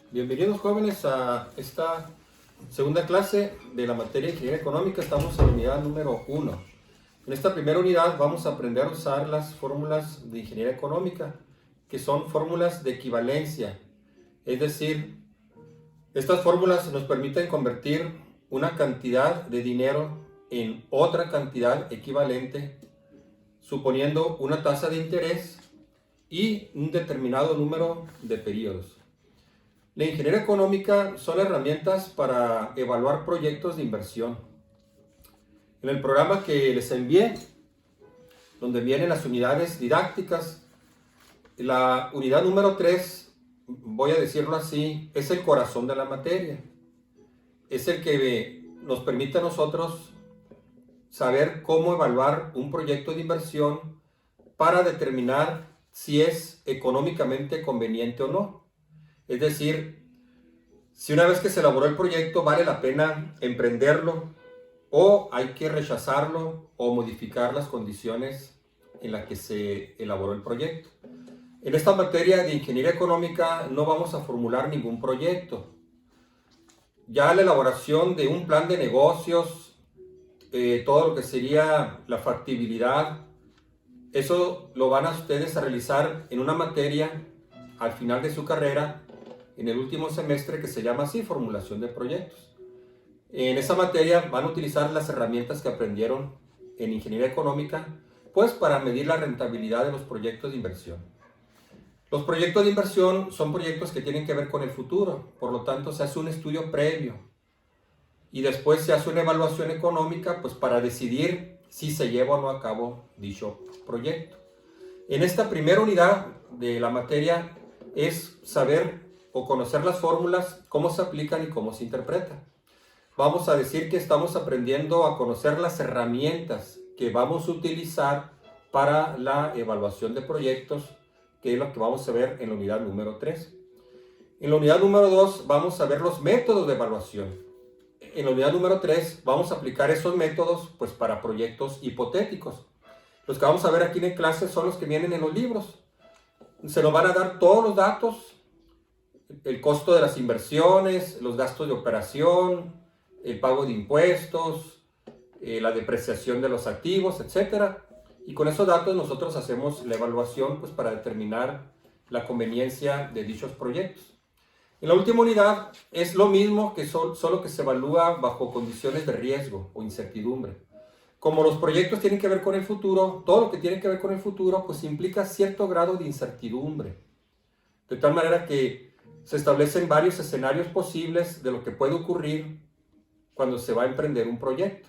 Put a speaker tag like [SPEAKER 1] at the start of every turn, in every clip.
[SPEAKER 1] Bienvenidos jóvenes a esta segunda clase de la materia de Ingeniería Económica. Estamos en la unidad número 1. En esta primera unidad vamos a aprender a usar las fórmulas de Ingeniería Económica, que son fórmulas de equivalencia. Es decir, estas fórmulas nos permiten convertir una cantidad de dinero en otra cantidad equivalente, suponiendo una tasa de interés y un determinado número de periodos. La ingeniería económica son herramientas para evaluar proyectos de inversión. En el programa que les envié, donde vienen las unidades didácticas, la unidad número 3, voy a decirlo así, es el corazón de la materia. Es el que nos permite a nosotros saber cómo evaluar un proyecto de inversión para determinar si es económicamente conveniente o no. Es decir, si una vez que se elaboró el proyecto vale la pena emprenderlo o hay que rechazarlo o modificar las condiciones en las que se elaboró el proyecto. En esta materia de ingeniería económica no vamos a formular ningún proyecto. Ya la elaboración de un plan de negocios, todo lo que sería la factibilidad, eso lo van a ustedes a realizar en una materia al final de su carrera, en el último semestre, que se llama así, formulación de proyectos. En esa materia van a utilizar las herramientas que aprendieron en ingeniería económica, pues para medir la rentabilidad de los proyectos de inversión. Los proyectos de inversión son proyectos que tienen que ver con el futuro, por lo tanto se hace un estudio previo y después se hace una evaluación económica, pues para decidir si se lleva o no a cabo dicho proyecto. En esta primera unidad de la materia es saber o conocer las fórmulas, cómo se aplican y cómo se interpretan. Vamos a decir que estamos aprendiendo a conocer las herramientas que vamos a utilizar para la evaluación de proyectos, que es lo que vamos a ver en la unidad número 3. En la unidad número 2 vamos a ver los métodos de evaluación. En la unidad número 3 vamos a aplicar esos métodos pues, para proyectos hipotéticos. Los que vamos a ver aquí en clase son los que vienen en los libros. Se nos van a dar todos los datos, el costo de las inversiones, los gastos de operación, el pago de impuestos, la depreciación de los activos, etc. Y con esos datos nosotros hacemos la evaluación pues, para determinar la conveniencia de dichos proyectos. En la última unidad es lo mismo, que solo que se evalúa bajo condiciones de riesgo o incertidumbre. Como los proyectos tienen que ver con el futuro, todo lo que tiene que ver con el futuro pues implica cierto grado de incertidumbre. De tal manera que se establecen varios escenarios posibles de lo que puede ocurrir cuando se va a emprender un proyecto.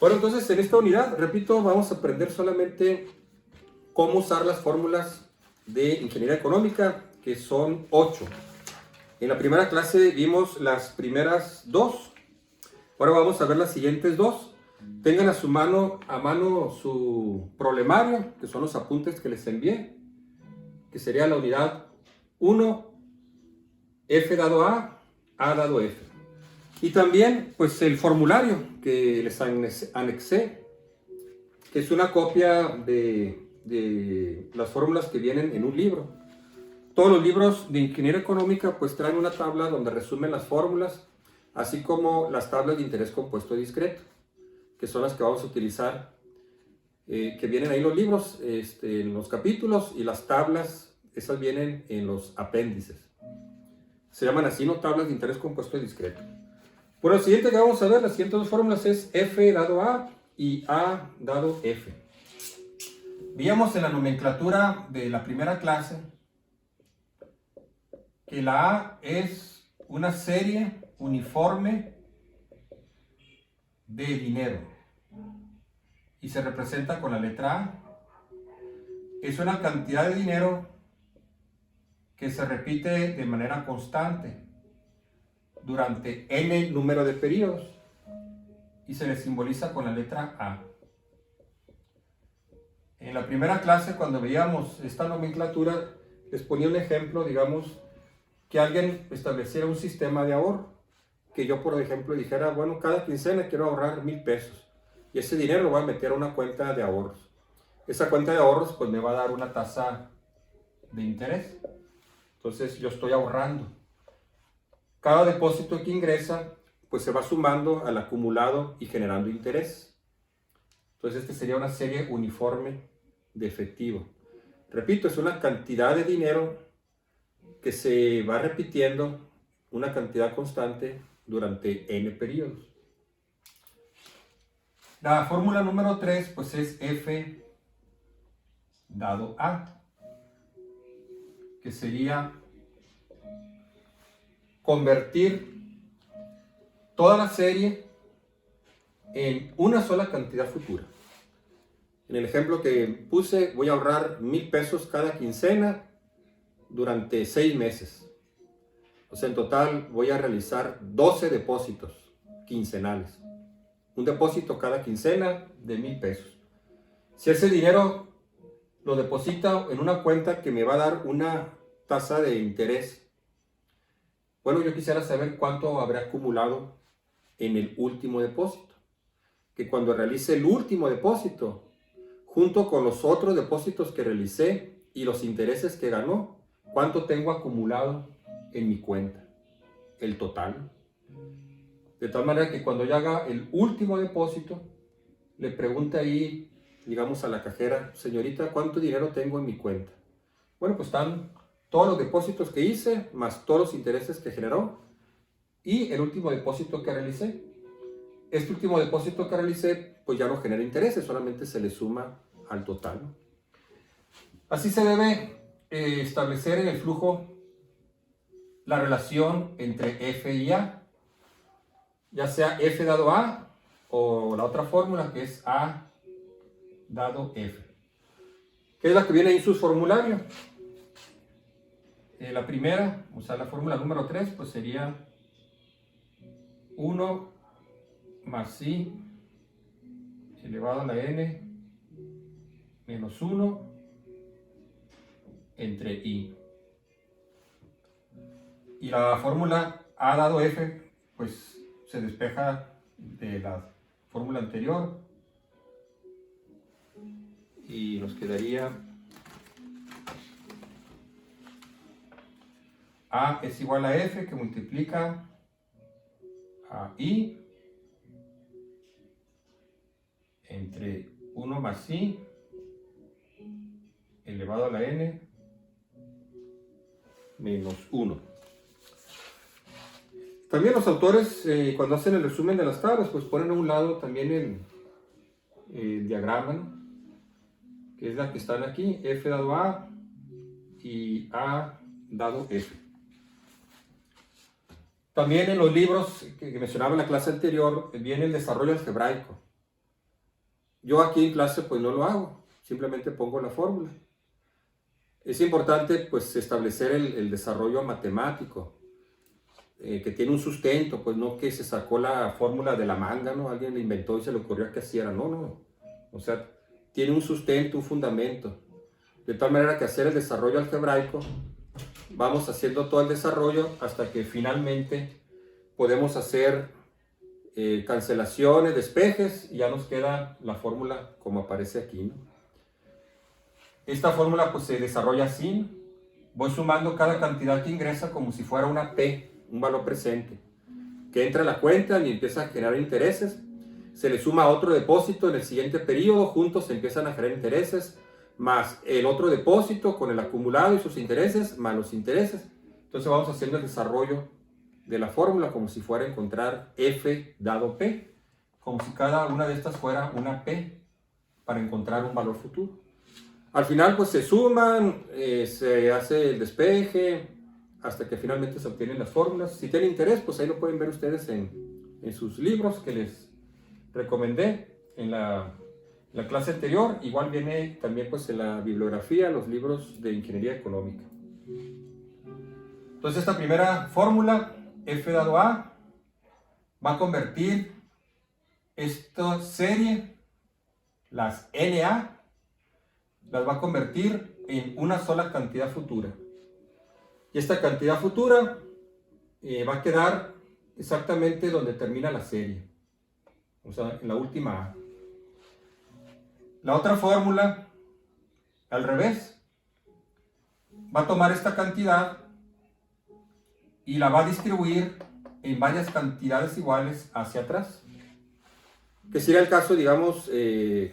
[SPEAKER 1] Bueno, entonces en esta unidad, repito, vamos a aprender solamente cómo usar las fórmulas de ingeniería económica, que son 8. En la primera clase vimos las primeras 2. Ahora vamos a ver las siguientes 2. Tengan a mano su problemario, que son los apuntes que les envié, que sería la unidad 1, F dado A dado F. Y también pues el formulario que les anexé, que es una copia de las fórmulas que vienen en un libro. Todos los libros de ingeniería económica pues traen una tabla donde resumen las fórmulas, así como las tablas de interés compuesto discreto, que son las que vamos a utilizar, que vienen ahí los libros, en los capítulos, y las tablas, esas vienen en los apéndices. Se llaman así, ¿no? Tablas de interés compuesto discreto. Bueno, lo siguiente que vamos a ver, las siguientes dos fórmulas es F dado A y A dado F. Víamos en la nomenclatura de la primera clase que la A es una serie uniforme de dinero y se representa con la letra A. Es una cantidad de dinero que se repite de manera constante durante n número de periodos y se le simboliza con la letra A. En la primera clase, cuando veíamos esta nomenclatura, les ponía un ejemplo, digamos, que alguien estableciera un sistema de ahorro, que yo, por ejemplo, dijera, bueno, cada quincena quiero ahorrar 1,000 pesos y ese dinero lo voy a meter a una cuenta de ahorros. Esa cuenta de ahorros pues me va a dar una tasa de interés. Entonces yo estoy ahorrando. cada depósito que ingresa pues se va sumando al acumulado y generando interés. Entonces esta sería una serie uniforme de efectivo. Repito, es una cantidad de dinero que se va repitiendo, una cantidad constante durante n periodos. La fórmula número 3 pues es F dado A, que sería convertir toda la serie en una sola cantidad futura. En el ejemplo que puse, voy a ahorrar 1,000 pesos cada quincena durante 6 meses. O sea, en total voy a realizar 12 depósitos quincenales. Un depósito cada quincena de 1,000 pesos. Si ese dinero lo deposito en una cuenta que me va a dar una tasa de interés, bueno, yo quisiera saber cuánto habré acumulado en el último depósito. Que cuando realice el último depósito, junto con los otros depósitos que realicé y los intereses que ganó, cuánto tengo acumulado en mi cuenta, el total. De tal manera que cuando yo haga el último depósito, le pregunte ahí, digamos a la cajera, señorita, ¿cuánto dinero tengo en mi cuenta? Bueno, pues están todos los depósitos que hice, más todos los intereses que generó y el último depósito que realicé. Este último depósito que realicé, pues ya no genera intereses, solamente se le suma al total. Así se debe establecer en el flujo la relación entre F y A, ya sea F dado A o la otra fórmula que es A dado F, que es la que viene en sus formularios. La primera, o sea, la fórmula número 3, pues sería 1 más I elevado a la N menos 1 entre I. Y la fórmula A dado F, pues se despeja de la fórmula anterior y nos quedaría A es igual a F, que multiplica a I entre 1 más I elevado a la N menos 1. También los autores, cuando hacen el resumen de las tablas, pues ponen a un lado también el diagrama, ¿no? Que es la que están aquí, F dado A y A dado F. También en los libros que mencionaba en la clase anterior, viene el desarrollo algebraico. Yo aquí en clase pues no lo hago, simplemente pongo la fórmula. Es importante pues establecer el desarrollo matemático, que tiene un sustento, pues no que se sacó la fórmula de la manga, ¿no? Alguien la inventó y se le ocurrió que así era, no. O sea, tiene un sustento, un fundamento. De tal manera que hacer el desarrollo algebraico, vamos haciendo todo el desarrollo hasta que finalmente podemos hacer cancelaciones, despejes, y ya nos queda la fórmula como aparece aquí, ¿no? Esta fórmula pues se desarrolla así. Voy sumando cada cantidad que ingresa como si fuera una P, un valor presente, que entra a la cuenta y empieza a generar intereses. Se le suma otro depósito en el siguiente periodo, juntos se empiezan a generar intereses, más el otro depósito con el acumulado y sus intereses, más los intereses. Entonces vamos haciendo el desarrollo de la fórmula como si fuera a encontrar F dado P, como si cada una de estas fuera una P para encontrar un valor futuro. Al final pues se suman, se hace el despeje, hasta que finalmente se obtienen las fórmulas. Si tienen interés, pues ahí lo pueden ver ustedes en sus libros que les recomendé en la clase anterior. Igual viene también pues en la bibliografía, los libros de ingeniería económica. Entonces esta primera fórmula, F dado A, va a convertir esta serie, las NA, las va a convertir en una sola cantidad futura. Y esta cantidad futura va a quedar exactamente donde termina la serie, o sea, en la última A. La otra fórmula, al revés, va a tomar esta cantidad y la va a distribuir en varias cantidades iguales hacia atrás. Que sería el caso, digamos, que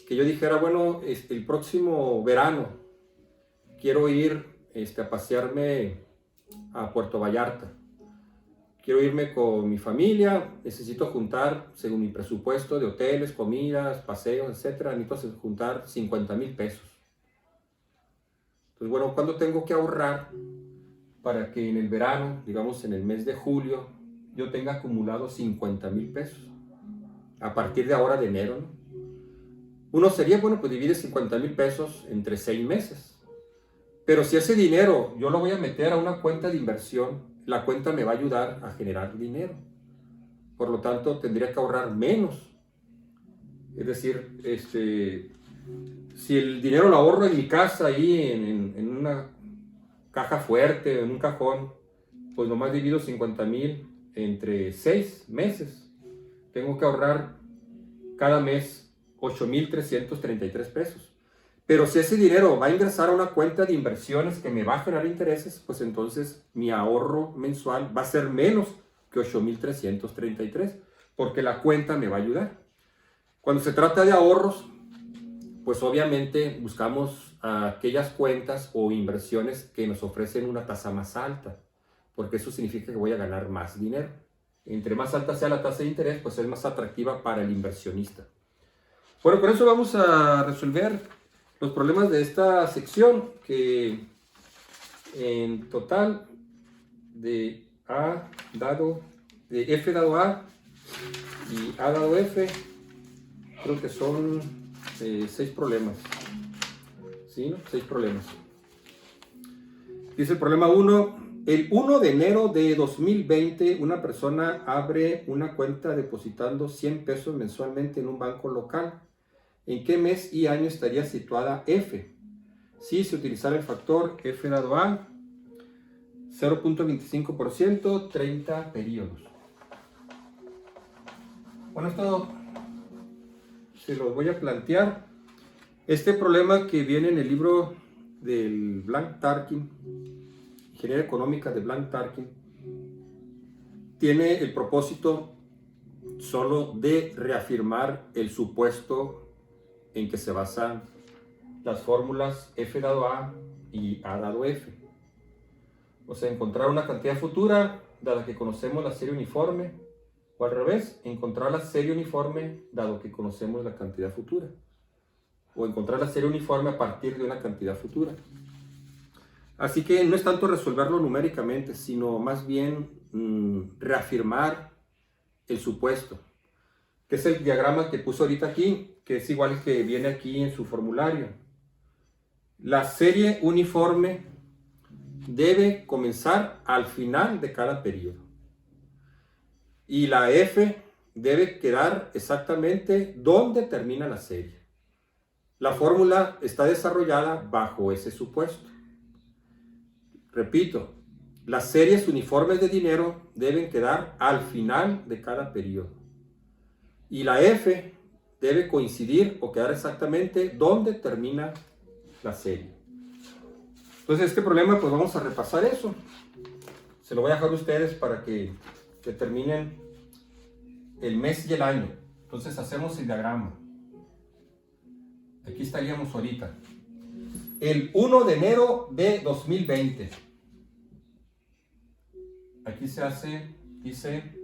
[SPEAKER 1] yo dijera, bueno, el próximo verano quiero ir a pasearme a Puerto Vallarta. Quiero irme con mi familia, necesito juntar, según mi presupuesto de hoteles, comidas, paseos, etc., necesito juntar 50,000 pesos. Entonces, bueno, ¿cuándo tengo que ahorrar para que en el verano, digamos en el mes de julio, yo tenga acumulado 50,000 pesos? A partir de ahora, de enero, ¿no? Uno sería, bueno, pues divide 50,000 pesos entre 6 meses. Pero si ese dinero yo lo voy a meter a una cuenta de inversión, la cuenta me va a ayudar a generar dinero. Por lo tanto, tendría que ahorrar menos. Es decir, si el dinero lo ahorro en mi casa, ahí en una caja fuerte, en un cajón, pues nomás divido 50,000 entre 6 meses. Tengo que ahorrar cada mes 8,333 pesos. Pero si ese dinero va a ingresar a una cuenta de inversiones que me va a generar intereses, pues entonces mi ahorro mensual va a ser menos que 8,333, porque la cuenta me va a ayudar. Cuando se trata de ahorros, pues obviamente buscamos aquellas cuentas o inversiones que nos ofrecen una tasa más alta, porque eso significa que voy a ganar más dinero. Entre más alta sea la tasa de interés, pues es más atractiva para el inversionista. Bueno, con eso vamos a resolver los problemas de esta sección, que en total de F dado A y A dado F, creo que son 6 problemas. ¿Sí? ¿No? 6 problemas. Dice el problema 1. El 1 de enero de 2020, una persona abre una cuenta depositando 100 pesos mensualmente en un banco local. ¿En qué mes y año estaría situada F? Si se utilizara el factor F dado A, 0.25%, 30 periodos. Bueno, esto se lo voy a plantear. Este problema, que viene en el libro del Blank Tarkin, Ingeniería Económica de Blank Tarkin, tiene el propósito solo de reafirmar el supuesto en que se basan las fórmulas F dado A y A dado F. O sea, encontrar una cantidad futura dada que conocemos la serie uniforme, o al revés, encontrar la serie uniforme dado que conocemos la cantidad futura, o encontrar la serie uniforme a partir de una cantidad futura. Así que no es tanto resolverlo numéricamente, sino más bien reafirmar el supuesto, que es el diagrama que puso ahorita aquí, que es igual que viene aquí en su formulario. La serie uniforme debe comenzar al final de cada periodo. Y la F debe quedar exactamente donde termina la serie. La fórmula está desarrollada bajo ese supuesto. Repito, las series uniformes de dinero deben quedar al final de cada periodo. Y la F debe coincidir o quedar exactamente donde termina la serie. Entonces, este problema, pues vamos a repasar eso. Se lo voy a dejar a ustedes para que determinen el mes y el año. Entonces, hacemos el diagrama. Aquí estaríamos ahorita. El 1 de enero de 2020. Aquí se hace, dice,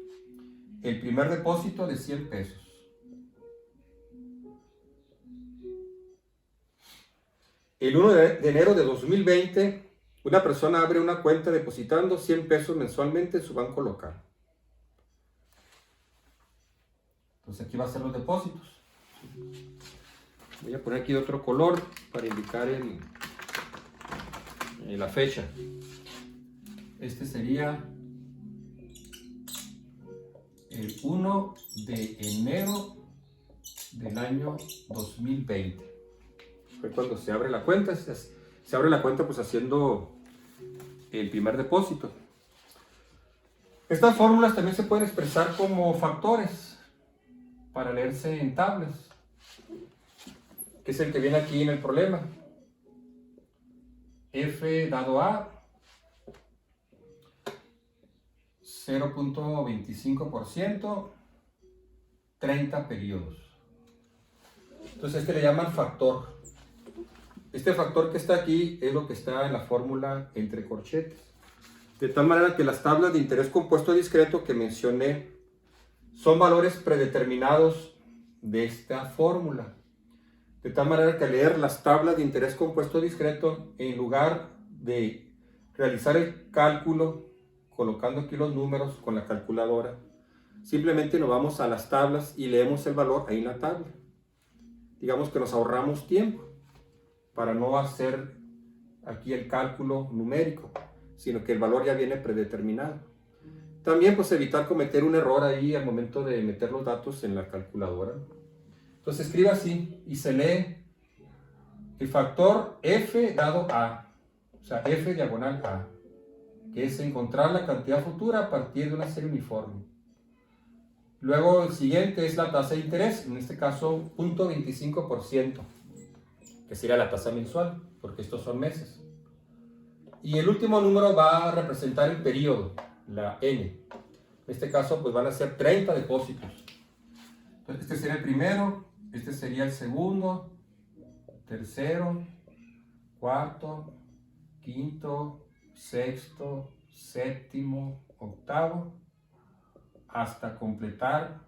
[SPEAKER 1] el primer depósito de 100 pesos. El 1 de enero de 2020, una persona abre una cuenta depositando 100 pesos mensualmente en su banco local. Entonces aquí va a ser los depósitos. Voy a poner aquí otro color para indicar la fecha. Este sería el 1 de enero del año 2020. Fue cuando se abre la cuenta. Se abre la cuenta pues haciendo el primer depósito. Estas fórmulas también se pueden expresar como factores para leerse en tablas, que es el que viene aquí en el problema. F dado A 0.25%, 30 periodos. Entonces este le llaman factor. Este factor que está aquí es lo que está en la fórmula entre corchetes. De tal manera que las tablas de interés compuesto discreto que mencioné son valores predeterminados de esta fórmula. De tal manera que al leer las tablas de interés compuesto discreto, en lugar de realizar el cálculo colocando aquí los números con la calculadora, simplemente nos vamos a las tablas y leemos el valor ahí en la tabla. Digamos que nos ahorramos tiempo para no hacer aquí el cálculo numérico, sino que el valor ya viene predeterminado. También pues evitar cometer un error ahí al momento de meter los datos en la calculadora. Entonces escriba así y se lee el factor F dado A, o sea F diagonal A, que es encontrar la cantidad futura a partir de una serie uniforme. Luego el siguiente es la tasa de interés, en este caso 0.25%, que sería la tasa mensual, porque estos son meses. Y el último número va a representar el periodo, la N. En este caso pues van a ser 30 depósitos. Entonces este sería el primero, este sería el segundo, tercero, cuarto, quinto, sexto, séptimo, octavo, hasta completar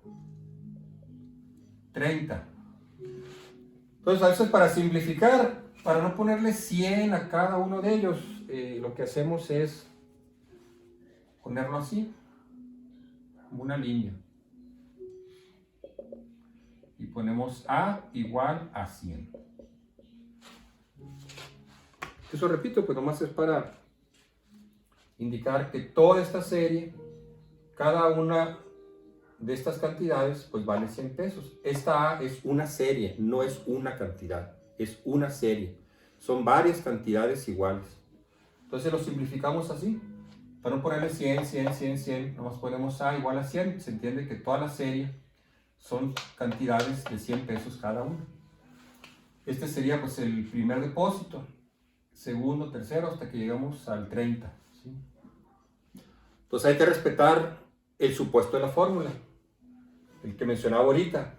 [SPEAKER 1] 30. Entonces a veces para simplificar, para no ponerle 100 a cada uno de ellos, lo que hacemos es ponerlo así, como una línea. Y ponemos A igual a 100. Eso repito, pues nomás es para indicar que toda esta serie, cada una de estas cantidades, pues vale 100 pesos. Esta A es una serie, no es una cantidad, es una serie. Son varias cantidades iguales. Entonces lo simplificamos así. Para no ponerle 100, 100, 100, 100, nomás ponemos A igual a 100. Se entiende que toda la serie son cantidades de 100 pesos cada una. Este sería pues el primer depósito, segundo, tercero, hasta que llegamos al 30. ¿Sí? Entonces hay que respetar el supuesto de la fórmula, el que mencionaba ahorita.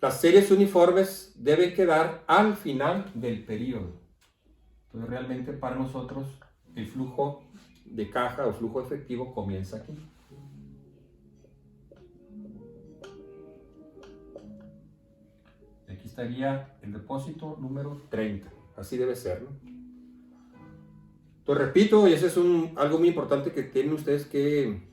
[SPEAKER 1] Las series uniformes deben quedar al final del periodo. Entonces realmente para nosotros el flujo de caja o flujo efectivo comienza aquí. Aquí estaría el depósito número 30. Así debe ser, ¿no? Entonces repito, y eso es algo muy importante que tienen ustedes que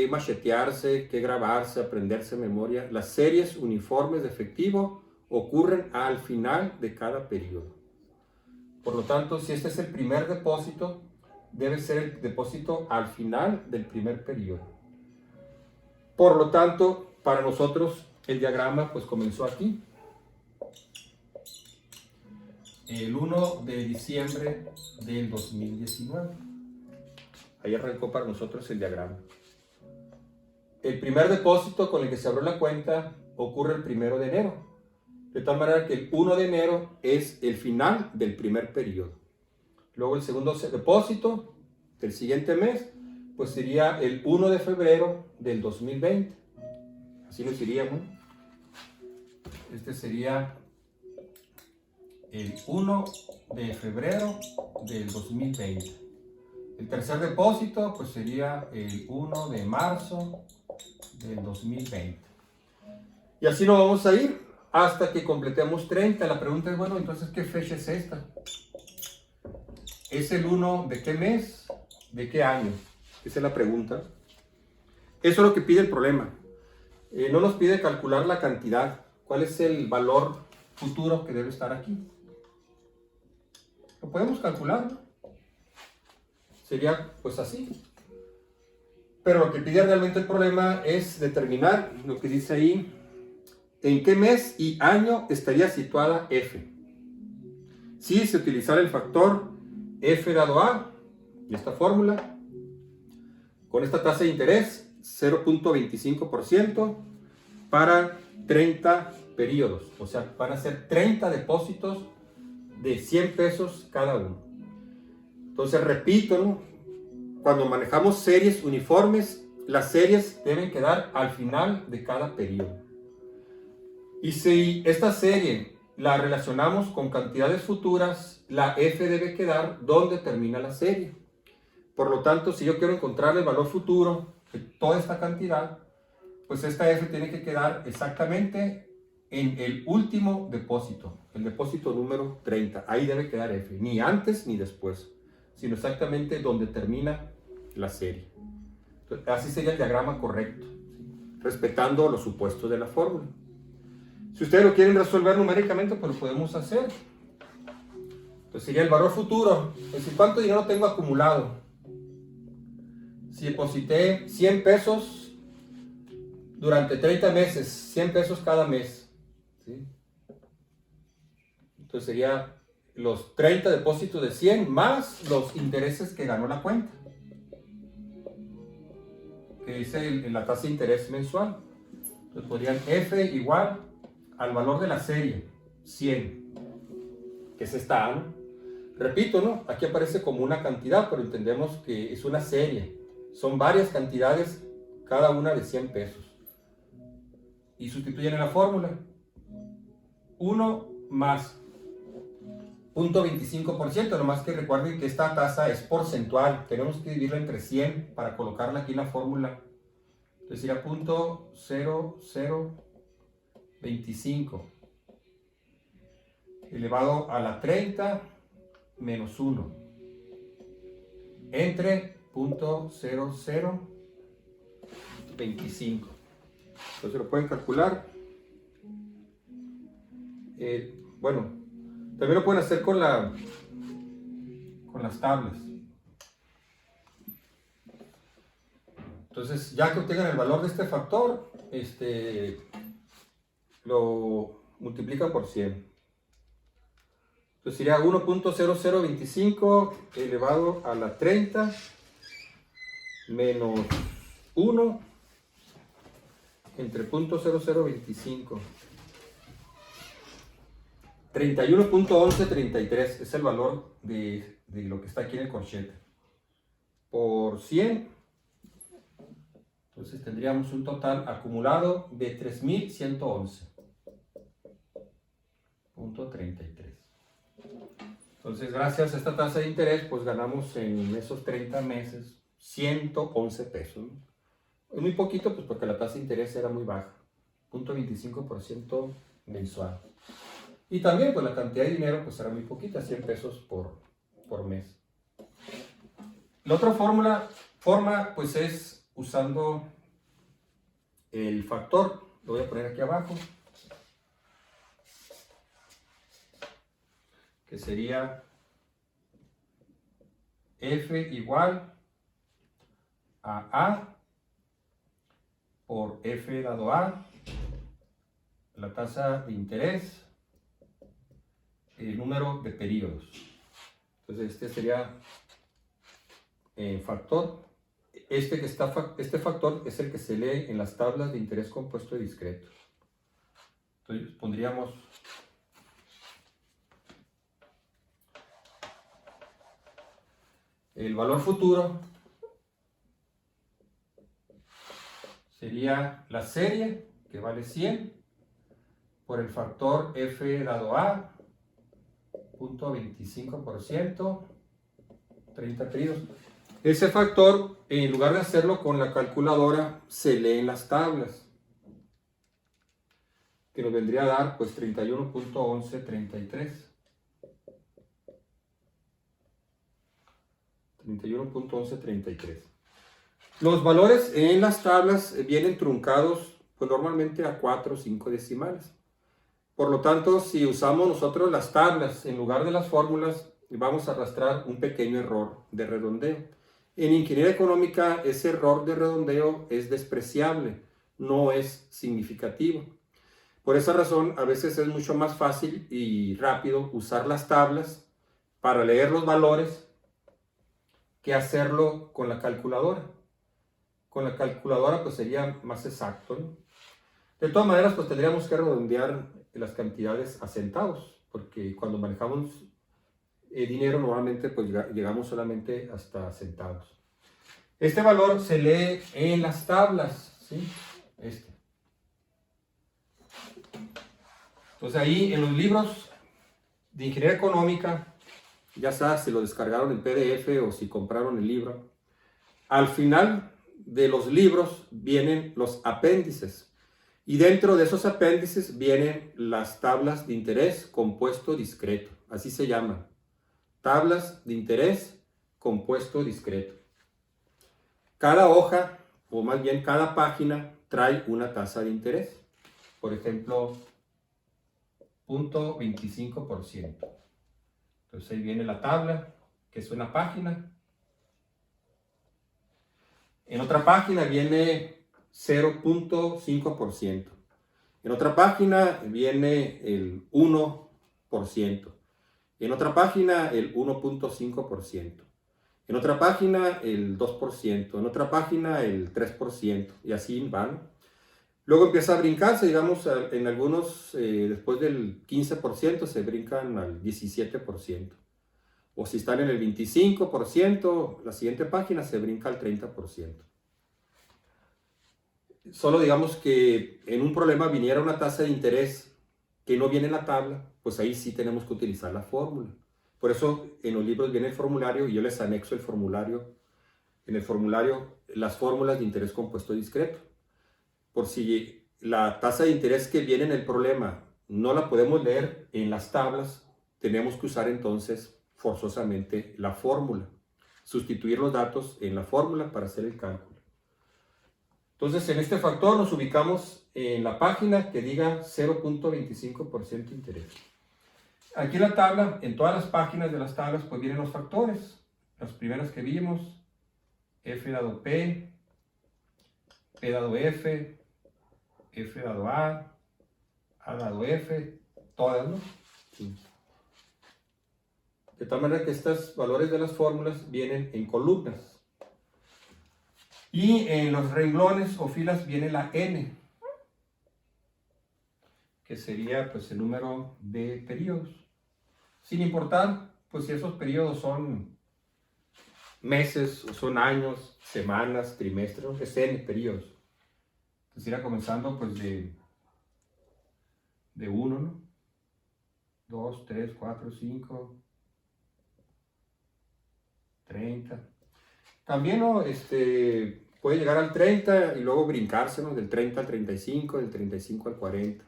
[SPEAKER 1] machetearse, que grabarse, aprenderse de memoria. Las series uniformes de efectivo ocurren al final de cada periodo. Por lo tanto, si este es el primer depósito, debe ser el depósito al final del primer periodo. Por lo tanto, para nosotros el diagrama pues comenzó aquí. El 1 de diciembre del 2019. Ahí arrancó para nosotros el diagrama. El primer depósito con el que se abrió la cuenta ocurre el 1 de enero. De tal manera que el 1 de enero es el final del primer periodo. Luego el segundo depósito del siguiente mes, pues sería el 1 de febrero del 2020. Así nos iríamos. Este sería el 1 de febrero del 2020. El tercer depósito pues sería el 1 de marzo del 2020. Y así nos vamos a ir hasta que completemos 30. La pregunta es, bueno, entonces, ¿qué fecha es esta? ¿Es el 1 de qué mes? ¿De qué año? Esa es la pregunta. Eso es lo que pide el problema. No nos pide calcular la cantidad. ¿Cuál es el valor futuro que debe estar aquí? Lo podemos calcular, ¿no? Sería pues así. Pero lo que pide realmente el problema es determinar lo que dice ahí, en qué mes y año estaría situada F. Si se utilizara el factor F dado A, y esta fórmula, con esta tasa de interés, 0.25% para 30 periodos. O sea, van a ser 30 depósitos de 100 pesos cada uno. Entonces, repito, ¿no? cuando manejamos series uniformes, las series deben quedar al final de cada periodo. Y si esta serie la relacionamos con cantidades futuras, la f debe quedar donde termina la serie. Por lo tanto, si yo quiero encontrar el valor futuro de toda esta cantidad, pues esta f tiene que quedar exactamente en el último depósito, el depósito número 30. Ahí debe quedar f, ni antes ni después, sino exactamente donde termina la serie. Entonces, así sería el diagrama correcto, ¿sí? Respetando los supuestos de la fórmula. Si ustedes lo quieren resolver numéricamente, pues lo podemos hacer. Entonces sería el valor futuro. Es decir, ¿cuánto dinero tengo acumulado? Si deposité 100 pesos durante 30 meses, 100 pesos cada mes, ¿sí? Entonces sería los 30 depósitos de 100 más los intereses que ganó la cuenta, que es la tasa de interés mensual. Entonces podrían F igual al valor de la serie, 100, que es esta A, ¿no? Repito, ¿no? Aquí aparece como una cantidad, pero entendemos que es una serie. Son varias cantidades, cada una de 100 pesos. Y sustituyen en la fórmula. 1 más 0.25%, nomás que recuerden que esta tasa es porcentual. Tenemos que dividirla entre 100 para colocarla aquí en la fórmula. Entonces sería 0.0025 elevado a la 30 menos 1 entre 0.0025. Entonces lo pueden calcular. Bueno, también lo pueden hacer con las tablas. Entonces, ya que obtengan el valor de este factor, lo multiplican por 100. Entonces sería 1.0025 elevado a la 30 menos 1 entre 0.0025. 31.1133 es el valor de lo que está aquí en el corchete. Por 100. Entonces tendríamos un total acumulado de 3.111.33. Entonces, gracias a esta tasa de interés, pues ganamos en esos 30 meses 111 pesos, ¿no? Es muy poquito, pues porque la tasa de interés era muy baja, 0.25% mensual. Y también, pues la cantidad de dinero pues era muy poquita, 100 pesos por mes. La otra forma, pues es usando el factor. Lo voy a poner aquí abajo, que sería F igual a A por F dado A, la tasa de interés, el número de periodos. Entonces este sería factor. Este factor es el que se lee en las tablas de interés compuesto y discreto. Entonces pondríamos el valor futuro, sería la serie, que vale 100, por el factor F dado A, 0.25%, 30 periodos. Ese factor, en lugar de hacerlo con la calculadora, se lee en las tablas, que nos vendría a dar pues 31.1133. 31.1133. Los valores en las tablas vienen truncados pues normalmente a 4 o 5 decimales. Por lo tanto, si usamos nosotros las tablas en lugar de las fórmulas, vamos a arrastrar un pequeño error de redondeo. En ingeniería económica, ese error de redondeo es despreciable, no es significativo. Por esa razón, a veces es mucho más fácil y rápido usar las tablas para leer los valores que hacerlo con la calculadora. Con la calculadora pues sería más exacto, ¿no? De todas maneras, pues tendríamos que redondear las cantidades a centavos, porque cuando manejamos dinero normalmente pues llegamos solamente hasta centavos. Este valor se lee en las tablas, ¿sí? Entonces ahí en los libros de ingeniería económica, ya sea si lo descargaron en PDF o si compraron el libro, al final de los libros vienen los apéndices. Y dentro de esos apéndices vienen las tablas de interés compuesto discreto. Así se llaman. Tablas de interés compuesto discreto. Cada hoja, o más bien cada página, trae una tasa de interés. Por ejemplo, 0.25%. Entonces ahí viene la tabla, que es una página. En otra página viene 0.5%. En otra página viene el 1%. En otra página el 1.5%. En otra página el 2%. En otra página el 3%. Y así van. Luego empieza a brincarse, digamos, en algunos, después del 15%, se brincan al 17%. O si están en el 25%, la siguiente página se brinca al 30%. Solo digamos que en un problema viniera una tasa de interés que no viene en la tabla, pues ahí sí tenemos que utilizar la fórmula. Por eso en los libros viene el formulario y yo les anexo el formulario. En el formulario las fórmulas de interés compuesto discreto. Por si la tasa de interés que viene en el problema no la podemos leer en las tablas, tenemos que usar entonces forzosamente la fórmula. Sustituir los datos en la fórmula para hacer el cálculo. Entonces, en este factor nos ubicamos en la página que diga 0.25% interés. Aquí en la tabla, en todas las páginas de las tablas, pues vienen los factores. Las primeras que vimos, F dado P, P dado F, F dado A dado F, todas, ¿no? Sí. De tal manera que estos valores de las fórmulas vienen en columnas. Y en los renglones o filas viene la N, que sería pues el número de periodos. Sin importar pues si esos periodos son meses, o son años, semanas, trimestres, es N periodos. Entonces irá comenzando pues de 1, ¿no? 2, 3, 4, 5, 30. También ¿no? Puede llegar al 30 y luego brincarse, ¿no? Del 30 al 35, del 35 al 40.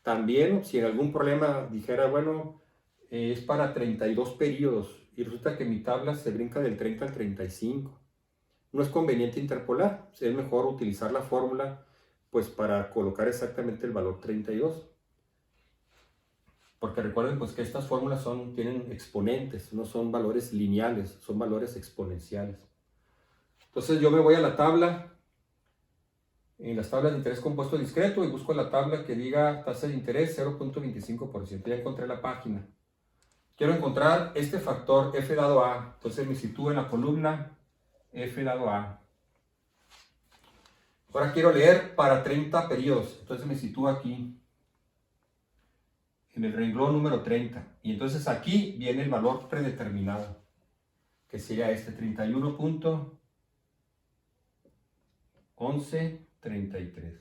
[SPEAKER 1] También, si en algún problema dijera, bueno, es para 32 periodos y resulta que mi tabla se brinca del 30 al 35. No es conveniente interpolar, es mejor utilizar la fórmula pues para colocar exactamente el valor 32. Porque recuerden pues que estas fórmulas tienen exponentes, no son valores lineales, son valores exponenciales. Entonces yo me voy a la tabla, en las tablas de interés compuesto discreto y busco la tabla que diga tasa de interés 0.25%. Ya encontré la página. Quiero encontrar este factor F dado A, entonces me sitúo en la columna F dado A. Ahora quiero leer para 30 periodos, entonces me sitúo aquí, en el renglón número 30. Y entonces aquí viene el valor predeterminado, que sería este 31.1133.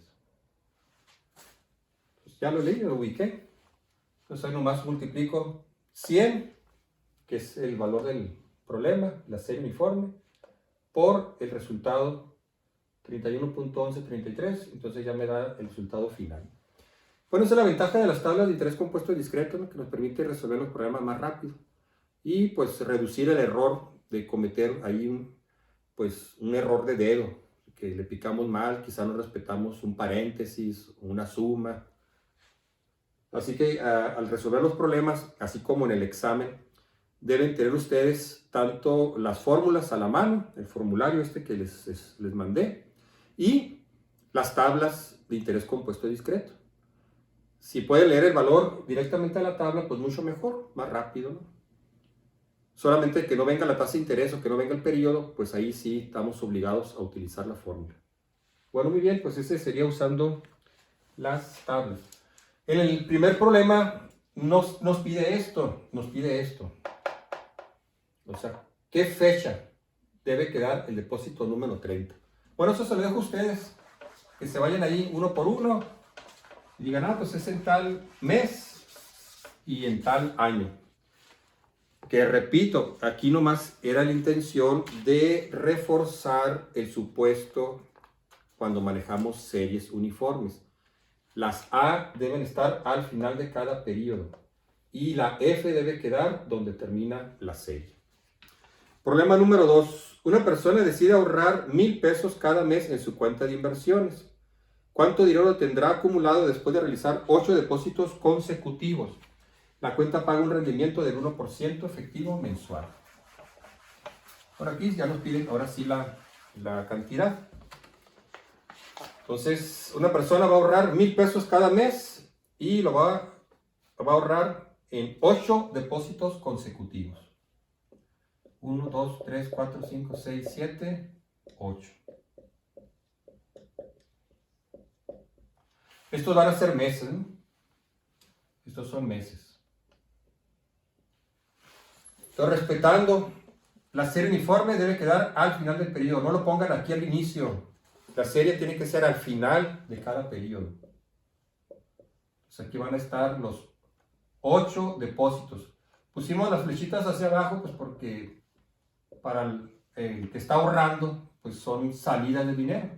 [SPEAKER 1] Pues ya lo leí, lo ubiqué. Entonces ahí nomás multiplico 100, que es el valor del problema, la serie uniforme, por el resultado 31.1133, entonces ya me da el resultado final. Bueno, esa es la ventaja de las tablas de interés compuesto discreto, ¿no? Que nos permite resolver los problemas más rápido y pues reducir el error de cometer ahí un error de dedo, que le picamos mal, quizá no respetamos un paréntesis, una suma. Así que al resolver los problemas, así como en el examen, deben tener ustedes tanto las fórmulas a la mano, el formulario que les mandé, y las tablas de interés compuesto discreto. Si pueden leer el valor directamente a la tabla, pues mucho mejor, más rápido, ¿no? Solamente que no venga la tasa de interés o que no venga el periodo, pues ahí sí estamos obligados a utilizar la fórmula. Bueno, muy bien, pues ese sería usando las tablas. En el primer problema nos pide esto, O sea, ¿qué fecha debe quedar el depósito número 30. Bueno, eso se lo dejo a ustedes, que se vayan ahí uno por uno y digan, ah, pues es en tal mes y en tal año. Que repito, aquí nomás era la intención de reforzar el supuesto cuando manejamos series uniformes. Las A deben estar al final de cada periodo y la F debe quedar donde termina la serie. Problema número 2. Una persona decide ahorrar 1,000 pesos cada mes en su cuenta de inversiones. ¿Cuánto dinero tendrá acumulado después de realizar 8 depósitos consecutivos? La cuenta paga un rendimiento del 1% efectivo mensual. Por aquí ya nos piden ahora sí la cantidad. Entonces, una persona va a ahorrar 1,000 pesos cada mes y lo va a ahorrar en 8 depósitos consecutivos. 1, 2, 3, 4, 5, 6, 7, 8. Estos van a ser meses, ¿no? Estos son meses. Entonces, respetando la serie uniforme, debe quedar al final del periodo. No lo pongan aquí al inicio. La serie tiene que ser al final de cada periodo. Entonces, aquí van a estar los 8 depósitos. Pusimos las flechitas hacia abajo, pues porque para el que está ahorrando, pues son salidas de dinero.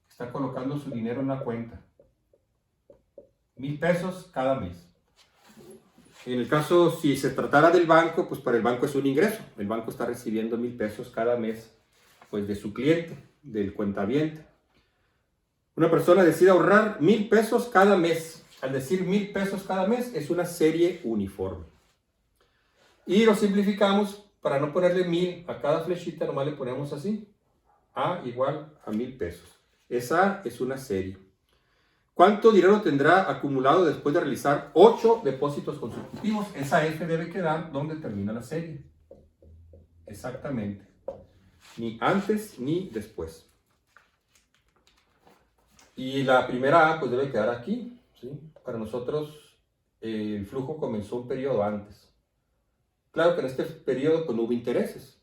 [SPEAKER 1] Está colocando su dinero en la cuenta. 1,000 pesos cada mes. En el caso, si se tratara del banco, pues para el banco es un ingreso. El banco está recibiendo 1,000 pesos cada mes, pues de su cliente, del cuentaviente. Una persona decide ahorrar 1,000 pesos cada mes. Al decir 1,000 pesos cada mes, es una serie uniforme. Y lo simplificamos para no ponerle 1,000 a cada flechita, nomás le ponemos así. A igual a 1,000 pesos. Esa es una serie. ¿Cuánto dinero tendrá acumulado después de realizar 8 depósitos consecutivos? Esa F debe quedar donde termina la serie. Exactamente. Ni antes ni después. Y la primera A pues debe quedar aquí, ¿sí? Para nosotros el flujo comenzó un periodo antes. Claro que en este periodo pues no hubo intereses.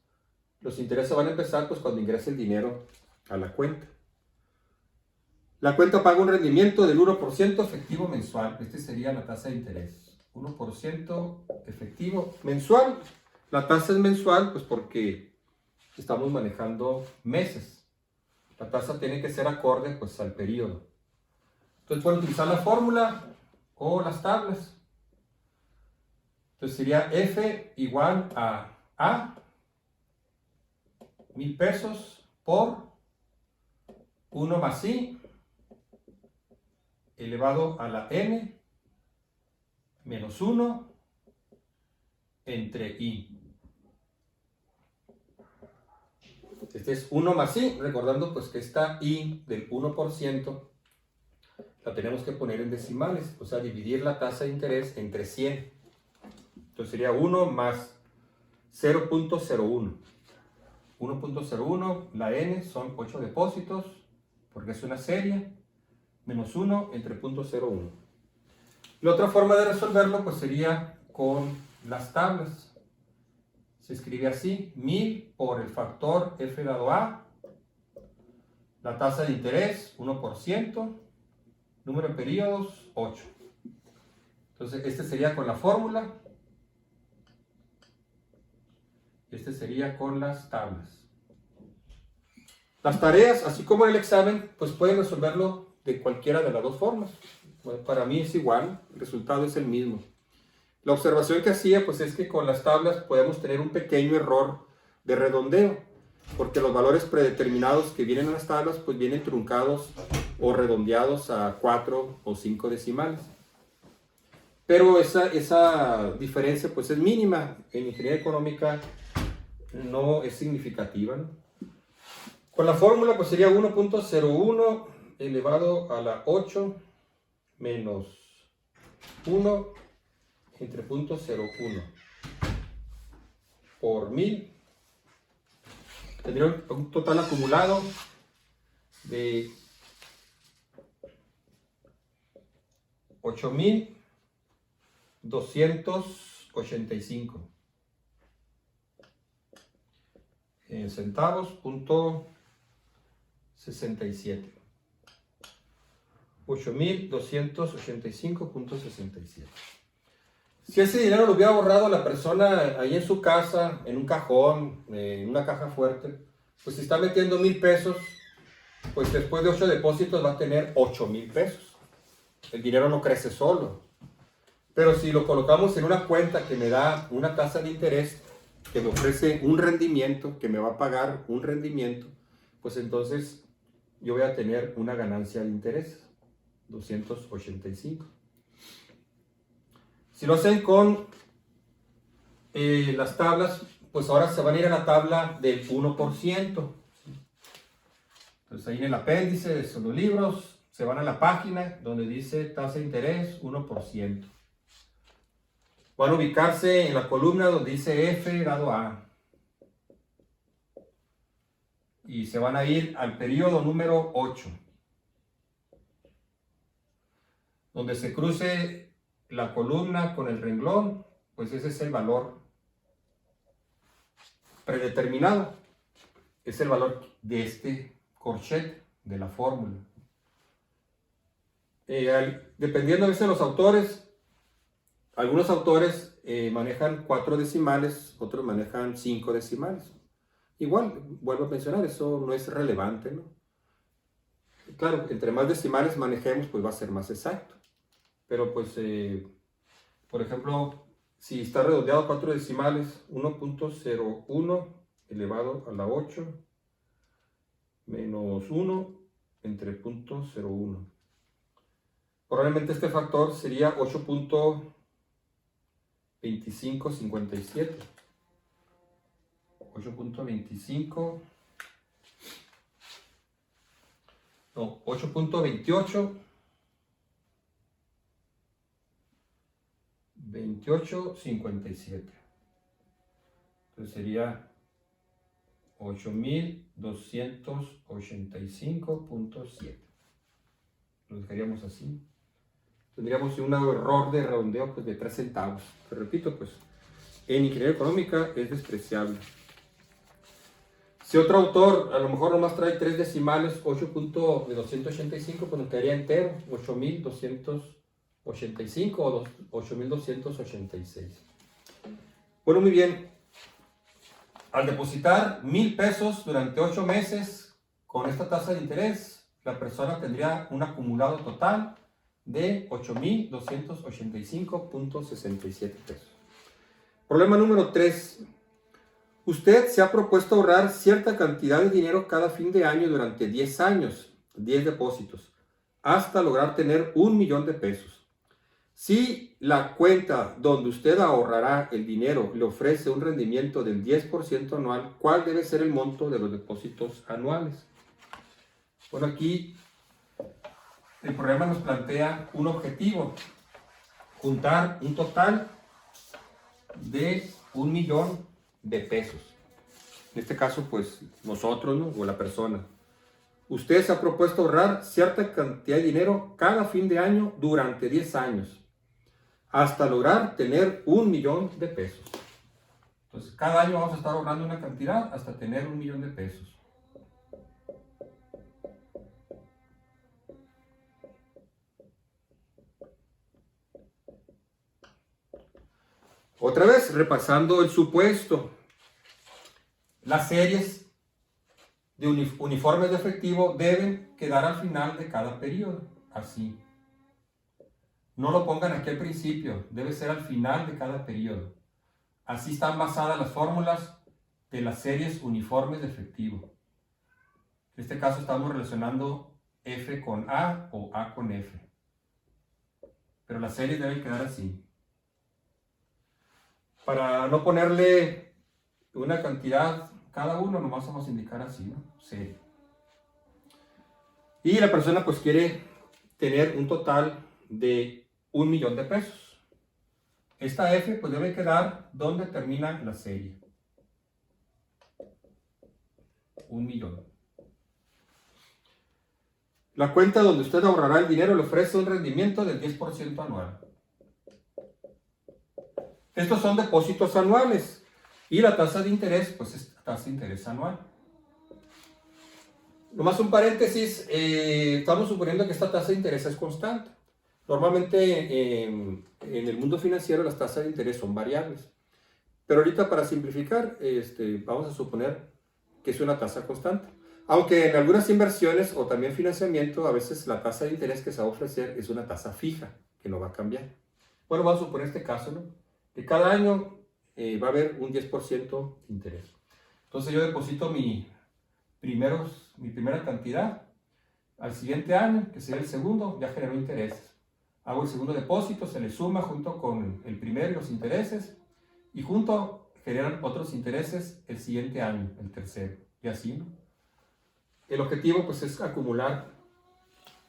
[SPEAKER 1] Los intereses van a empezar pues cuando ingrese el dinero a la cuenta. La cuenta paga un rendimiento del 1% efectivo mensual. Esta sería la tasa de interés. 1% efectivo mensual. La tasa es mensual pues porque estamos manejando meses. La tasa tiene que ser acorde pues al periodo. Entonces pueden utilizar la fórmula o las tablas. Entonces sería F igual a 1,000 pesos por 1 más I elevado a la N menos 1 entre I. Este es 1 más I, recordando pues que esta I del 1% la tenemos que poner en decimales, o sea, dividir la tasa de interés entre 100. Entonces sería 1 más 0.01. 1.01, la N son 8 depósitos, porque es una serie, menos 1 entre 0.01. La otra forma de resolverlo pues sería con las tablas. Se escribe así, 1,000 por el factor F dado A, la tasa de interés 1%, número de periodos 8. Entonces este sería con la fórmula, este sería con las tablas. Las tareas, así como en el examen, pues pueden resolverlo de cualquiera de las dos formas. Bueno, para mí es igual, el resultado es el mismo. La observación que hacía pues es que con las tablas podemos tener un pequeño error de redondeo, porque los valores predeterminados que vienen en las tablas pues vienen truncados o redondeados a 4 o 5 decimales. Pero esa diferencia pues es mínima. En ingeniería económica no es significativa, ¿no? Con la fórmula pues sería 1.01 elevado a la 8 menos 1 entre 0.01 por 1,000. Tendría un total acumulado de 8,285. centavos, punto 67. 8,285.67. Si ese dinero lo hubiera ahorrado la persona ahí en su casa, en un cajón, en una caja fuerte, pues si está metiendo 1,000 pesos, pues después de 8 depósitos va a tener 8,000 pesos. El dinero no crece solo. Pero si lo colocamos en una cuenta que me da una tasa de interés, que me ofrece un rendimiento, que me va a pagar un rendimiento, pues entonces yo voy a tener una ganancia de interés, 285. Si lo hacen con las tablas, pues ahora se van a ir a la tabla del 1%. Entonces ahí en el apéndice de los libros, se van a la página donde dice tasa de interés 1%. Van a ubicarse en la columna donde dice F grado A. Y se van a ir al periodo número 8. Donde se cruce la columna con el renglón, pues ese es el valor predeterminado. Es el valor de este corchete, de la fórmula. Dependiendo a veces de los autores, algunos autores manejan 4 decimales, otros manejan 5 decimales. Igual, vuelvo a mencionar, eso no es relevante, ¿no? Claro, entre más decimales manejemos, pues va a ser más exacto. Pero pues, por ejemplo, si está redondeado a 4 decimales, 1.01 elevado a la 8 menos 1 entre 0.01. Probablemente este factor sería 8.2557. 8.25. No, 8.28. 28.57. Entonces sería 8,285.7. Lo dejaríamos así. Tendríamos un error de redondeo pues, de 3 centavos. Pero repito, pues en ingeniería económica es despreciable. Si otro autor a lo mejor nomás trae 3 decimales, 8.285, pues nos quedaría entero, 8,285 o 8,286. Bueno, muy bien. Al depositar 1,000 pesos durante 8 meses con esta tasa de interés, la persona tendría un acumulado total de 8,285.67 pesos. Problema número 3. Usted se ha propuesto ahorrar cierta cantidad de dinero cada fin de año durante 10 años, 10 depósitos, hasta lograr tener 1,000,000 de pesos. Si la cuenta donde usted ahorrará el dinero le ofrece un rendimiento del 10% anual, ¿cuál debe ser el monto de los depósitos anuales? Bueno, aquí el programa nos plantea un objetivo: juntar un total de 1,000,000 de pesos. En este caso, pues nosotros, ¿no? O la persona. Usted se ha propuesto ahorrar cierta cantidad de dinero cada fin de año durante 10 años, hasta lograr tener 1,000,000 de pesos. Entonces, cada año vamos a estar ahorrando una cantidad hasta tener 1,000,000 de pesos. Otra vez, repasando el supuesto. Las series de uniformes de efectivo deben quedar al final de cada periodo, así. No lo pongan aquí al principio, debe ser al final de cada periodo. Así están basadas las fórmulas de las series uniformes de efectivo. En este caso estamos relacionando F con A o A con F. Pero las series deben quedar así. Para no ponerle una cantidad cada uno, nomás vamos a indicar así, ¿no? Serie. Y la persona pues quiere tener un total de 1,000,000 de pesos. Esta F pues debe quedar donde termina la serie. 1,000,000. La cuenta donde usted ahorrará el dinero le ofrece un rendimiento del 10% anual. Estos son depósitos anuales y la tasa de interés pues es tasa de interés anual. Nomás un paréntesis, estamos suponiendo que esta tasa de interés es constante. Normalmente en el mundo financiero las tasas de interés son variables. Pero ahorita para simplificar, vamos a suponer que es una tasa constante. Aunque en algunas inversiones o también financiamiento, a veces la tasa de interés que se va a ofrecer es una tasa fija, que no va a cambiar. Bueno, vamos a suponer este caso, ¿no? Que cada año va a haber un 10% de interés. Entonces yo deposito mi primera cantidad. Al siguiente año, que sería el segundo, ya generó intereses. Hago el segundo depósito, se le suma junto con el primero y los intereses. Y junto generan otros intereses el siguiente año, el tercero. Y así, ¿no? El objetivo pues es acumular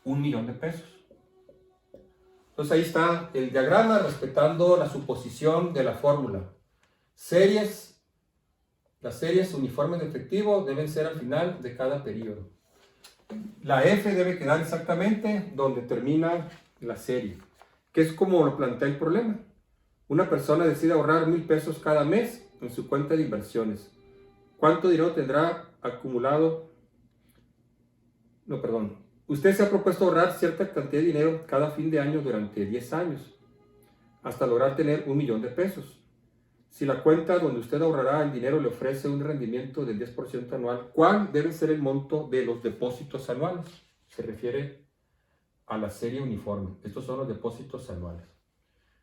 [SPEAKER 1] 1.000.000 de pesos. Entonces ahí está el diagrama respetando la suposición de la fórmula. Las series uniformes de efectivo deben ser al final de cada periodo. La F debe quedar exactamente donde termina la serie, que es como lo plantea el problema. Una persona decide ahorrar 1.000 pesos cada mes en su cuenta de inversiones. ¿Cuánto dinero tendrá acumulado? No, perdón. Usted se ha propuesto ahorrar cierta cantidad de dinero cada fin de año durante 10 años, hasta lograr tener 1.000.000 de pesos. Si la cuenta donde usted ahorrará el dinero le ofrece un rendimiento del 10% anual, ¿cuál debe ser el monto de los depósitos anuales? Se refiere a la serie uniforme. Estos son los depósitos anuales.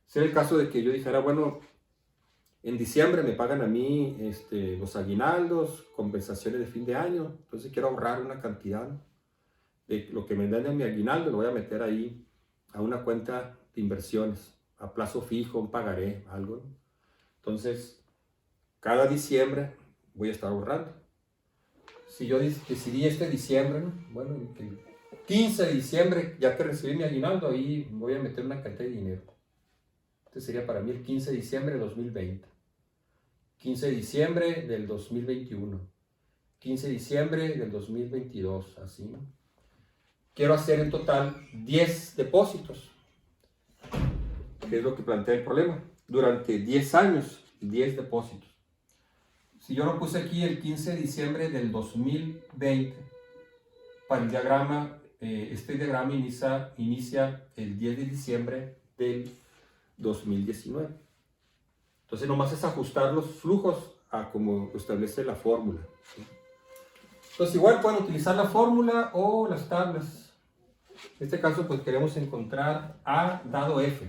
[SPEAKER 1] Sería el caso de que yo dijera, bueno, en diciembre me pagan a mí los aguinaldos, compensaciones de fin de año, entonces quiero ahorrar una cantidad de lo que me den en mi aguinaldo, lo voy a meter ahí a una cuenta de inversiones, a plazo fijo, un pagaré, algo. Entonces, cada diciembre voy a estar ahorrando. Si yo decidí este diciembre, ¿no? Bueno, el 15 de diciembre, ya que recibí mi aguinaldo, ahí voy a meter una cantidad de dinero. Este sería para mí el 15 de diciembre de 2020. 15 de diciembre del 2021. 15 de diciembre del 2022, así, ¿no? Quiero hacer en total 10 depósitos, que es lo que plantea el problema. Durante 10 años, 10 depósitos. Si yo lo puse aquí el 15 de diciembre del 2020, para el diagrama, este diagrama inicia el 10 de diciembre del 2019. Entonces nomás es ajustar los flujos a como establece la fórmula. Entonces igual pueden utilizar la fórmula o las tablas. En este caso pues queremos encontrar A dado F.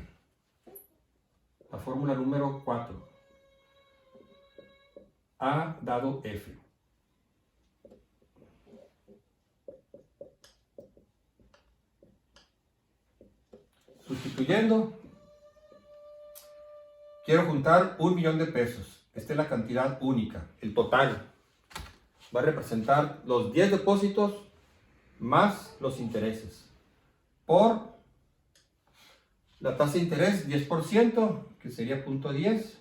[SPEAKER 1] La fórmula número 4. A dado F. Sustituyendo, quiero juntar 1.000.000 de pesos. Esta es la cantidad única, el total. Va a representar los 10 depósitos más los intereses. Por la tasa de interés 10%, que sería 0.10,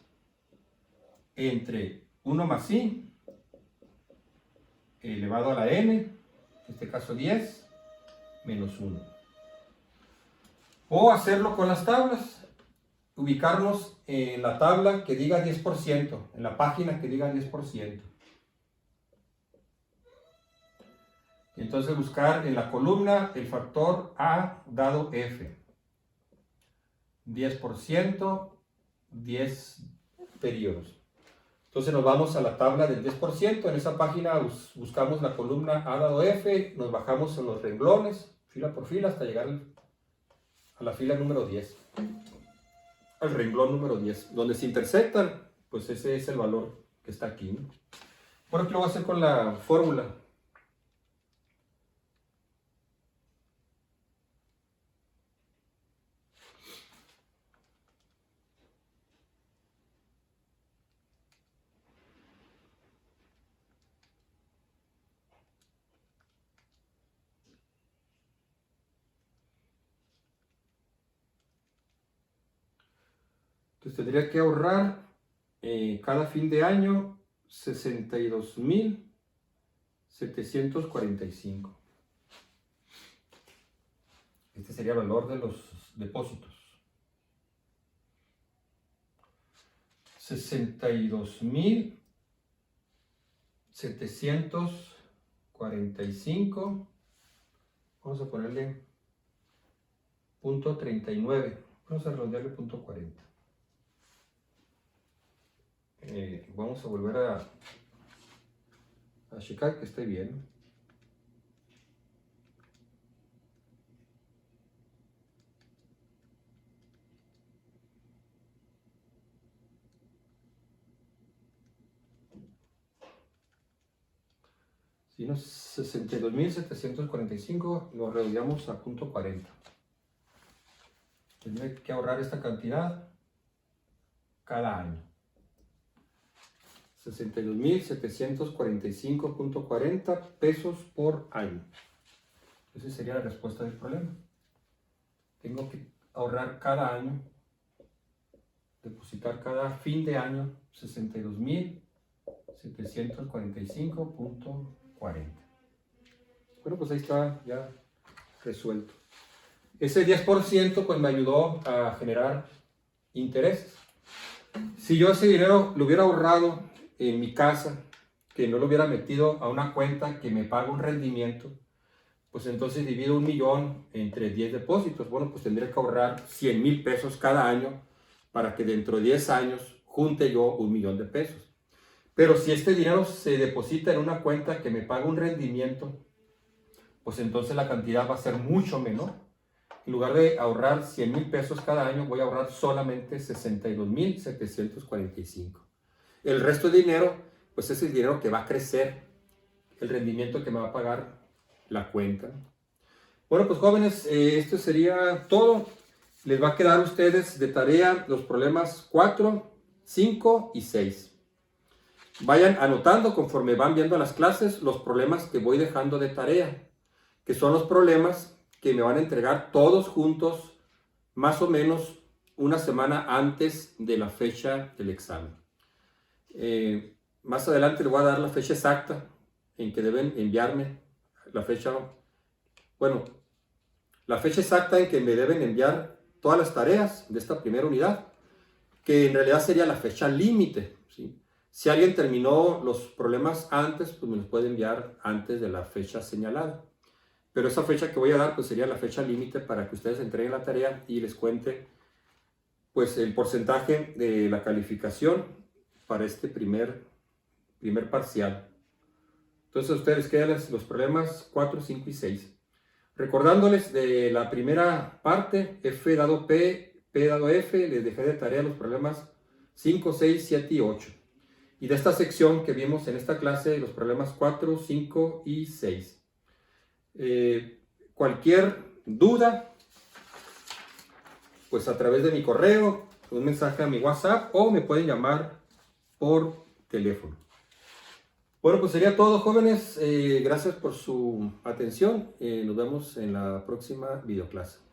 [SPEAKER 1] entre 1 más I, elevado a la n, en este caso 10, menos 1. O hacerlo con las tablas, ubicarnos en la tabla que diga 10%, en la página que diga 10%. Y entonces buscar en la columna el factor A dado F. 10%, 10 periodos. Entonces nos vamos a la tabla del 10%. En esa página buscamos la columna A dado F, nos bajamos en los renglones, fila por fila, hasta llegar a la fila número 10. Al renglón número 10. Donde se intersectan, pues ese es el valor que está aquí, ¿no? Bueno, aquí lo voy a hacer con la fórmula. Entonces tendría que ahorrar cada fin de año 62.745. Este sería el valor de los depósitos. 62.000 745, vamos a ponerle punto 39, vamos a redondearle punto 40. Vamos a volver a checar que esté bien. Si no, 62.745 lo redondeamos a punto 40. Tendré que ahorrar esta cantidad cada año. 62.745.40 pesos por año. Esa sería la respuesta del problema. Tengo que ahorrar cada año, depositar cada fin de año 62.745.40. Bueno, pues ahí está ya resuelto. Ese 10% pues me ayudó a generar intereses. Si yo ese dinero lo hubiera ahorrado en mi casa, que no lo hubiera metido a una cuenta que me paga un rendimiento, pues entonces divido 1.000.000 entre 10 depósitos. Bueno, pues tendría que ahorrar 100,000 pesos cada año para que dentro de 10 años junte yo 1.000.000 de pesos. Pero si este dinero se deposita en una cuenta que me paga un rendimiento, pues entonces la cantidad va a ser mucho menor. En lugar de ahorrar 100,000 pesos cada año, voy a ahorrar solamente 62.745. El resto de dinero, pues es el dinero que va a crecer, el rendimiento que me va a pagar la cuenta. Bueno, pues jóvenes, esto sería todo. Les va a quedar a ustedes de tarea los problemas 4, 5 y 6. Vayan anotando conforme van viendo las clases los problemas que voy dejando de tarea, que son los problemas que me van a entregar todos juntos más o menos una semana antes de la fecha del examen. Más adelante les voy a dar la fecha exacta en que deben enviarme la fecha exacta en que me deben enviar todas las tareas de esta primera unidad, que en realidad sería la fecha límite, ¿sí? Si alguien terminó los problemas antes, pues me los puede enviar antes de la fecha señalada. Pero esa fecha que voy a dar, pues sería la fecha límite para que ustedes entreguen la tarea y les cuente, pues, el porcentaje de la calificación para este primer parcial. Entonces a ustedes quedan los problemas 4, 5 y 6. Recordándoles de la primera parte, F dado P, P dado F, les dejé de tarea los problemas 5, 6, 7 y 8. Y de esta sección que vimos en esta clase, los problemas 4, 5 y 6. Cualquier duda, pues a través de mi correo, un mensaje a mi WhatsApp o me pueden llamar por teléfono. Bueno, pues sería todo, jóvenes. Gracias por su atención. Nos vemos en la próxima videoclase.